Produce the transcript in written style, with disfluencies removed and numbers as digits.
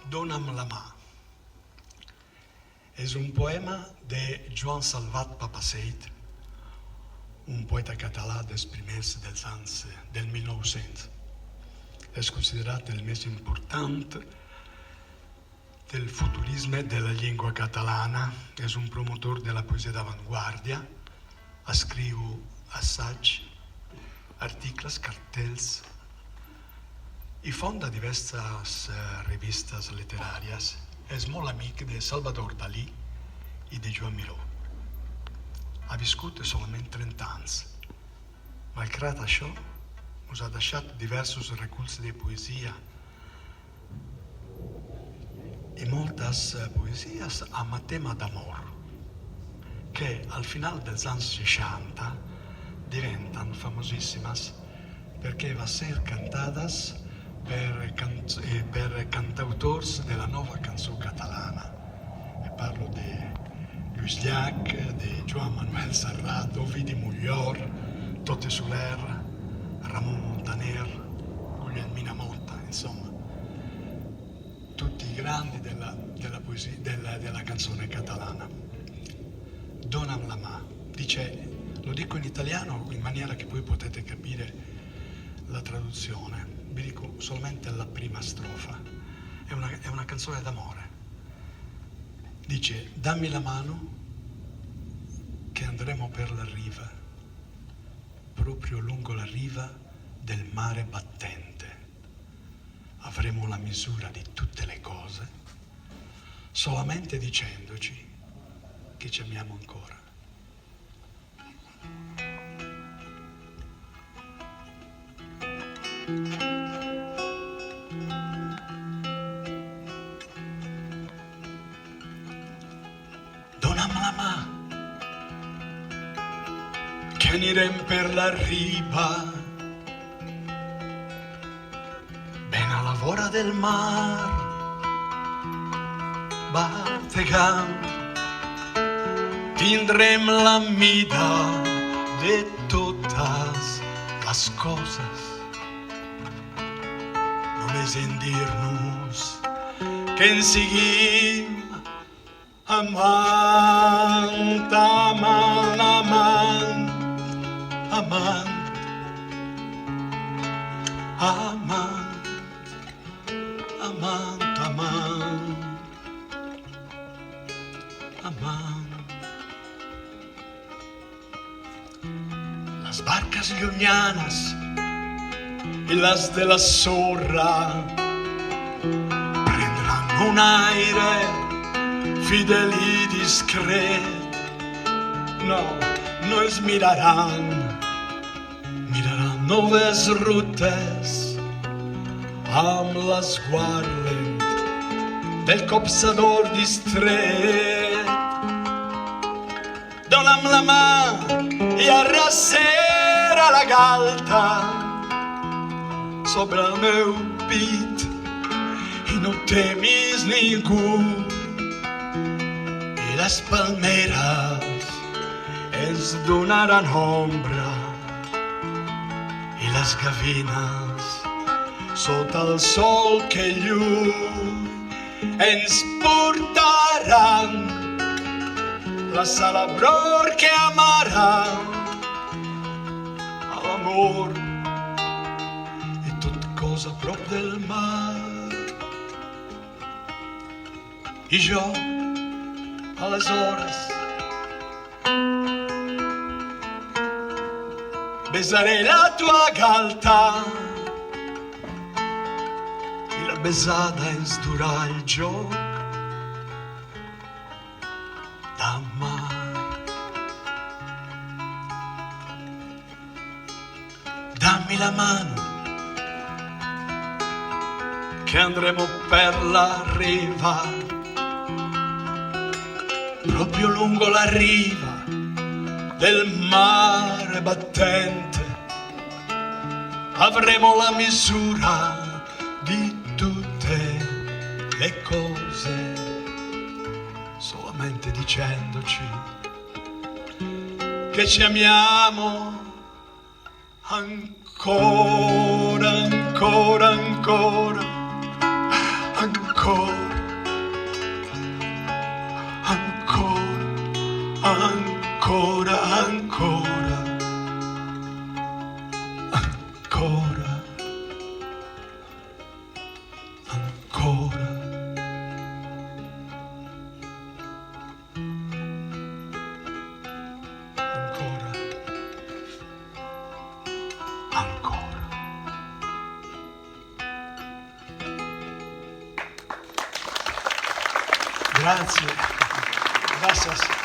Dona'm la mà. És un poema de Joan Salvat Papasseit, un poeta català dels primers dels anys del 1900. És considerat el més important del futurisme de la llengua catalana. És un promotor de la poesia d'avantguàrdia. Escriu assaig, articles, cartells i fonda diverses revistes literàries. És molt amic de Salvador Dalí i de Joan Miró. Ha viscut solament 30 anys. Malgrat això, ens ha deixat diversos reculls de poesia i moltes poesies amb tema d'amor, que al final dels anys 60 diventen famosíssimes perquè va ser cantades per cantautors de la nova cançó catalana. E parlo de Lluís Llach, de Joan Manuel Serrat, Ovidi Montllor, Tote Soler, Ramon Montaner, Guglielmina Motta, insomma, tutti i grandi della poesia, della canzone catalana. Dona'm la mà, dice, lo dico in italiano in maniera che poi potete capire la traduzione. Vi dico solamente la prima strofa. È una canzone d'amore. Dice, dammi la mano che andremo per la riva, proprio lungo la riva del mare battente. Avremo la misura di tutte le cose, solamente dicendoci che ci amiamo ancora. Dona'm la mà che anirem per la riba ben a la vora del mar bategant. Tindrem la mida de totes les coses, només en dir-nos que en siguim amant, amant, amant, amant, amant, amant, amant, amant. Les barques llunyanes i les de la sorra prendran un aire fidel i discret. No es miraran noves rutes amb l'esguard lent del copsador distret. Dona'm la mà i arracera la galta sobre el meu pit i no temis ningú. I les palmeres ens donaran ombra i les gavines sota el sol que lluny ens portaran la salabror que amarà a l'amor i tot cosa a prop del mar. I jo, aleshores, besaré la tua galta i la besada ens durà el joc d'amar. Dammi la mano che andremo per la riva, proprio lungo la riva del mare battente. Avremo la misura di tutte le cose, solamente dicendoci che ci amiamo ancora, ancora, ancora, ancora. ancora, ancora. Ancora, ancora. Grazie. Gracias.